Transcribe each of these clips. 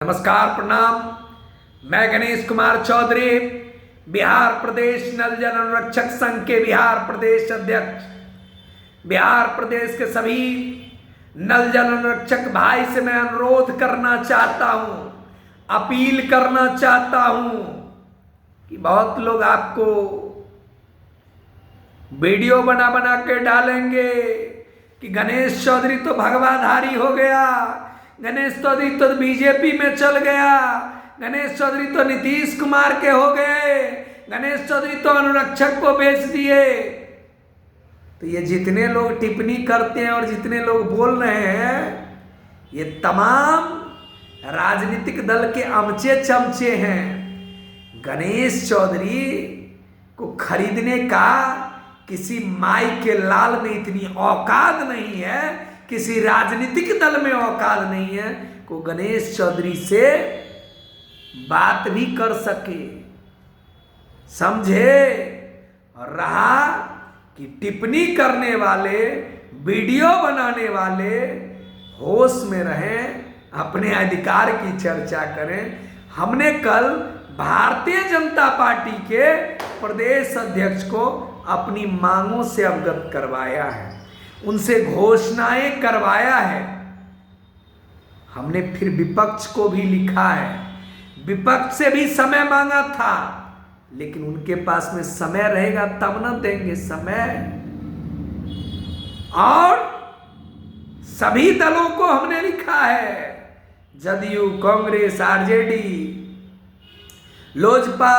नमस्कार, प्रणाम। मैं गणेश कुमार चौधरी, बिहार प्रदेश नल जल अनुरक्षक संघ के बिहार प्रदेश अध्यक्ष। बिहार प्रदेश के सभी नल जल अनुरक्षक भाई से मैं अनुरोध करना चाहता हूं, अपील करना चाहता हूं कि बहुत लोग आपको वीडियो बना बना के डालेंगे कि गणेश चौधरी तो भगवाधारी हो गया, गणेश चौधरी तो बीजेपी में चल गया, गणेश चौधरी तो नीतीश कुमार के हो गए, गणेश चौधरी तो अनुरक्षक को बेच दिए। तो ये जितने लोग टिप्पणी करते हैं और जितने लोग बोल रहे हैं, ये तमाम राजनीतिक दल के अमचे चमचे हैं। गणेश चौधरी को खरीदने का किसी माई के लाल में इतनी औकात नहीं है, किसी राजनीतिक दल में औकात नहीं है को गणेश चौधरी से बात भी कर सके। समझे? और रहा कि टिप्पणी करने वाले, वीडियो बनाने वाले होश में रहें, अपने अधिकार की चर्चा करें। हमने कल भारतीय जनता पार्टी के प्रदेश अध्यक्ष को अपनी मांगों से अवगत करवाया है, उनसे घोषणाएं करवाया है। हमने फिर विपक्ष को भी लिखा है, विपक्ष से भी समय मांगा था, लेकिन उनके पास में समय रहेगा तब न देंगे समय। और सभी दलों को हमने लिखा है, जदयू, कांग्रेस, आरजेडी, लोजपा,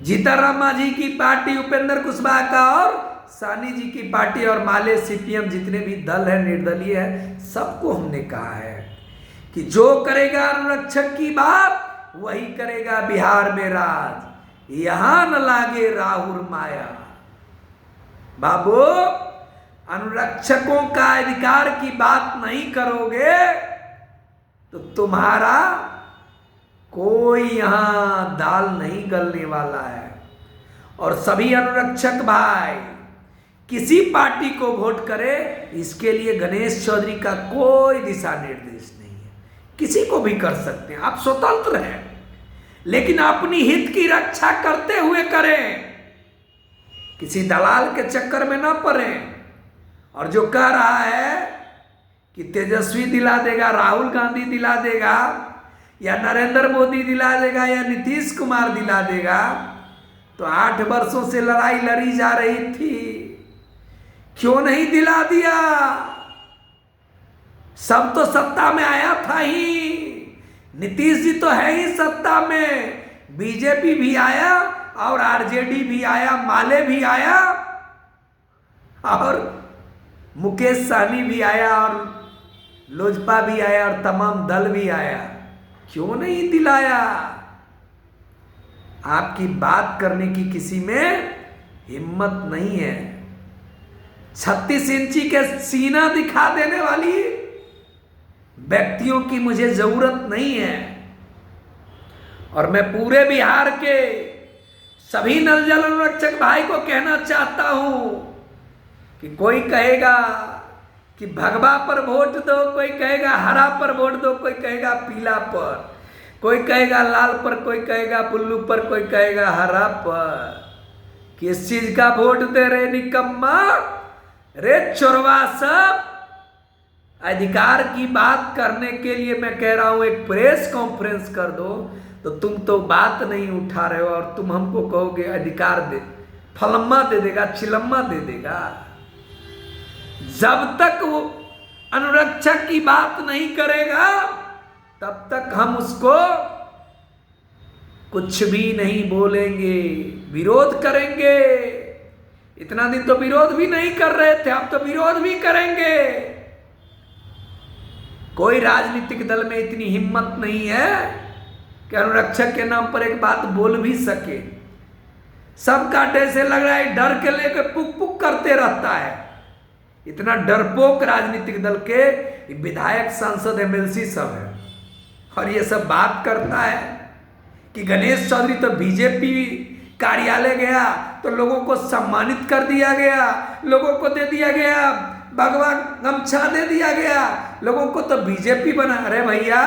जीतनराम मांझी की पार्टी, उपेंद्र कुशवाहा का, और सानी जी की पार्टी, और माले सीपीएम, जितने भी दल है, निर्दलीय है, सबको हमने कहा है कि जो करेगा अनुरक्षक की बात वही करेगा बिहार में राज, यहां न लागे राहुल माया। बाबू, अनुरक्षकों का अधिकार की बात नहीं करोगे तो तुम्हारा कोई यहां दाल नहीं गलने वाला है। और सभी अनुरक्षक भाई किसी पार्टी को वोट करे, इसके लिए गणेश चौधरी का कोई दिशा निर्देश नहीं है। किसी को भी कर सकते हैं, आप स्वतंत्र हैं, लेकिन अपनी हित की रक्षा करते हुए करें, किसी दलाल के चक्कर में ना पड़े। और जो कह रहा है कि तेजस्वी दिला देगा, राहुल गांधी दिला देगा, या नरेंद्र मोदी दिला देगा, या नीतीश कुमार दिला देगा, तो 8 वर्षों से लड़ाई लड़ी जा रही थी, क्यों नहीं दिला दिया? सब तो सत्ता में आया था ही, नीतीश जी तो है ही सत्ता में, बीजेपी भी आया और आरजेडी भी आया, माले भी आया और मुकेश सहनी भी आया और लोजपा भी आया और तमाम दल भी आया, क्यों नहीं दिलाया? आपकी बात करने की किसी में हिम्मत नहीं है। 36 इंची के सीना दिखा देने वाली व्यक्तियों की मुझे जरूरत नहीं है। और मैं पूरे बिहार के सभी नल जल अनुरक्षक भाई को कहना चाहता हूं कि कोई कहेगा कि भगवा पर वोट दो, कोई कहेगा हरा पर वोट दो, कोई कहेगा पीला पर, कोई कहेगा लाल पर, कोई कहेगा ब्लू पर, कोई कहेगा हरा पर। किस चीज का वोट दे रहे निकम्मा? रे चोरवा सब। अधिकार की बात करने के लिए मैं कह रहा हूं एक प्रेस कॉन्फ्रेंस कर दो, तो तुम तो बात नहीं उठा रहे हो और तुम हमको कहोगे अधिकार दे, फलम्मा दे देगा, चिलम्मा दे देगा। जब तक वो अनुरक्षक की बात नहीं करेगा तब तक हम उसको कुछ भी नहीं बोलेंगे, विरोध करेंगे। इतना दिन तो विरोध भी नहीं कर रहे थे, अब तो विरोध भी करेंगे। कोई राजनीतिक दल में इतनी हिम्मत नहीं है कि अनुरक्षक के नाम पर एक बात बोल भी सके। सबका जैसे लग रहा है डर के लेकर पुक पुक करते रहता है। इतना डरपोक राजनीतिक दल के विधायक, सांसद, एमएलसी सब है, और ये सब बात करता है कि गणेश चौधरी तो बीजेपी कार्यालय गया तो लोगों को सम्मानित कर दिया गया, लोगों को दे दिया गया भगवा गमछा दे दिया गया लोगों को, तो बीजेपी बना। अरे भैया,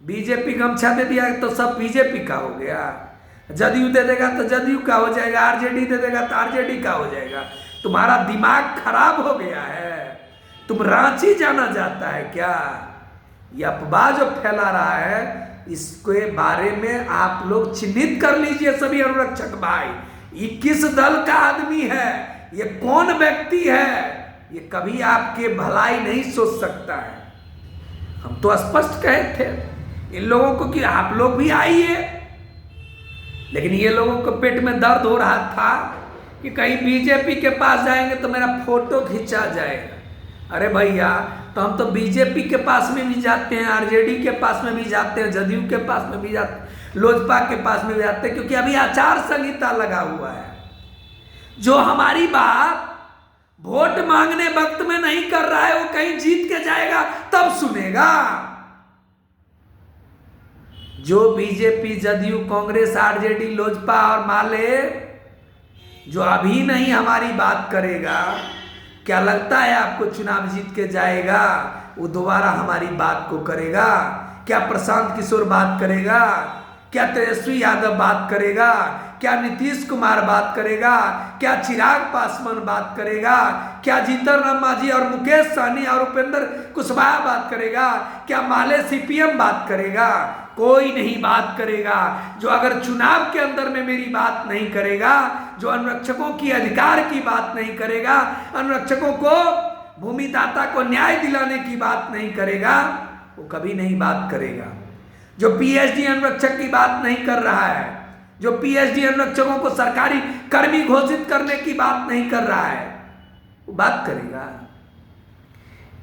बीजेपी गमछा दे दिया तो सब बीजेपी का हो गया, जदयू दे देगा तो जदयू का हो जाएगा, आरजेडी दे देगा तो आरजेडी का हो जाएगा। तुम्हारा दिमाग खराब हो गया है, तुम रांची जाना जाता है क्या? ये अफवाह जो फैला रहा है, इसके बारे में आप लोग चिन्हित कर लीजिए सभी अनुरक्षक भाई, ये किस दल का आदमी है, ये कौन व्यक्ति है, ये कभी आपके भलाई नहीं सोच सकता है। हम तो स्पष्ट कहे थे इन लोगों को कि आप लोग भी आइए, लेकिन ये लोगों को पेट में दर्द हो रहा था कि कहीं बीजेपी के पास जाएंगे तो मेरा फोटो खींचा जाएगा। अरे भैया, तो हम तो बीजेपी के पास में भी जाते हैं, आरजेडी के पास में भी जाते हैं, जदयू के पास में भी जाते हैं, लोजपा के पास में भी जाते हैं, क्योंकि अभी आचार संहिता लगा हुआ है। जो हमारी बात वोट मांगने वक्त में नहीं कर रहा है, वो कहीं जीत के जाएगा तब सुनेगा। जो बीजेपी, जदयू, कांग्रेस, आरजेडी, लोजपा और माले जो अभी नहीं हमारी बात करेगा, क्या लगता है आपको चुनाव जीत के जाएगा? वो दोबारा हमारी बात को करेगा? क्या प्रशांत किशोर बात करेगा? क्या तेजस्वी यादव बात करेगा? क्या नीतीश कुमार बात करेगा? क्या चिराग पासवान बात करेगा? क्या जीतन राम मांझी और मुकेश सहनी और उपेंद्र कुशवाहा बात करेगा? क्या माले सीपीएम बात करेगा? कोई नहीं बात करेगा। जो अगर चुनाव के अंदर में मेरी बात नहीं करेगा, जो अनुरक्षकों की अधिकार की बात नहीं करेगा, अनुरक्षकों को भूमिदाता को न्याय दिलाने की बात नहीं करेगा, वो कभी नहीं बात करेगा। जो पीएचडी अनुरक्षक की बात नहीं कर रहा है, जो पीएचडी अनुरक्षकों को सरकारी कर्मी घोषित करने की बात नहीं कर रहा है, वो बात करेगा।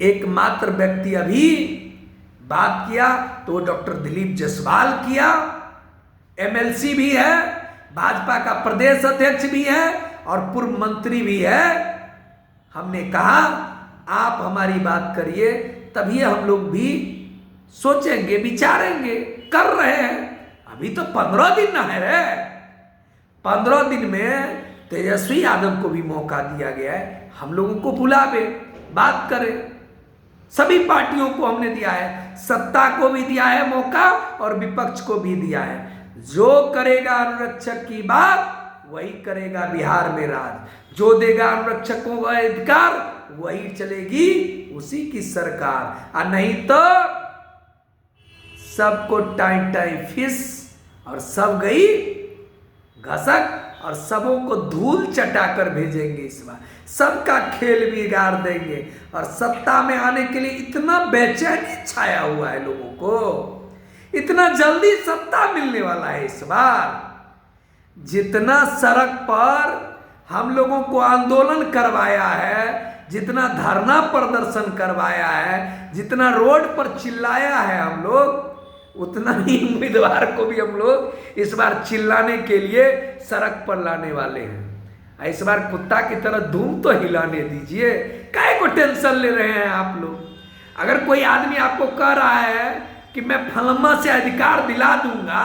एकमात्र व्यक्ति अभी बात किया तो वो डॉक्टर दिलीप जायसवाल किया, एमएलसी भी है, भाजपा का प्रदेश अध्यक्ष भी है और पूर्व मंत्री भी है। हमने कहा आप हमारी बात करिए, तभी हम लोग भी सोचेंगे, विचारेंगे, कर रहे हैं। अभी तो 15 दिन ना है रे, 15 दिन में तेजस्वी यादव को भी मौका दिया गया है, हम लोगों को बुलावे, बात करें। सभी पार्टियों को हमने दिया है, सत्ता को भी दिया है मौका और विपक्ष को भी दिया है। जो करेगा अनुरक्षक की बात वही करेगा बिहार में राज, जो देगा अनुरक्षकों को अधिकार वही चलेगी उसी की सरकार, और नहीं तो सबको टाइम टाइम फिस और सब गई घसक और सबों को धूल चटाकर भेजेंगे। इस बार सबका खेल बिगाड़ देंगे और सत्ता में आने के लिए इतना बेचैनी छाया हुआ है लोगों को, इतना जल्दी सत्ता मिलने वाला है इस बार। जितना सड़क पर हम लोगों को आंदोलन करवाया है, जितना धरना प्रदर्शन करवाया है, जितना रोड पर चिल्लाया है हम लोग, उतना ही उम्मीदवार को भी हम लोग इस बार चिल्लाने के लिए सड़क पर लाने वाले हैं। इस बार कुत्ता की तरह धूम तो हिलाने दीजिए, काहे को टेंशन ले रहे हैं आप लोग। अगर कोई आदमी आपको कह रहा है कि मैं फलम्मा से अधिकार दिला दूंगा,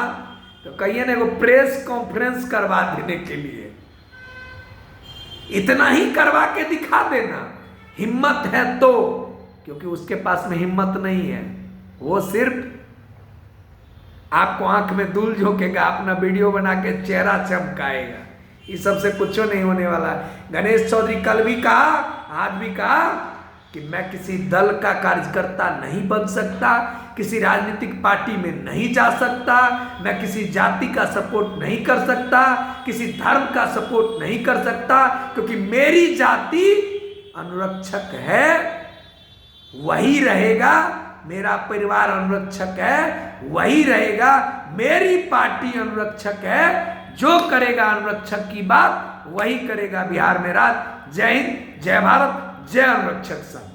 तो कहिए ना, वो प्रेस कॉन्फ्रेंस करवा देने के लिए, इतना ही करवा के दिखा देना, हिम्मत है तो, क्योंकि उसके पास में हिम्मत नहीं है। वो सिर्फ आपको आंख में धूल झोंकेगा, अपना वीडियो बना के चेहरा चमकाएगा, इस सबसे कुछ नहीं होने वाला। गणेश चौधरी कल भी कहा, आज भी कहा कि मैं किसी दल का कार्यकर्ता नहीं बन सकता, किसी राजनीतिक पार्टी में नहीं जा सकता, मैं किसी जाति का सपोर्ट नहीं कर सकता, किसी धर्म का सपोर्ट नहीं कर सकता, क्योंकि मेरी जाति अनुरक्षक है, वही रहेगा, मेरा परिवार अनुरक्षक है वही रहेगा, मेरी पार्टी अनुरक्षक है, जो करेगा अनुरक्षक की बात वही करेगा बिहार में राज। जय हिंद, जय भारत, जय अनुरक्षक संघ।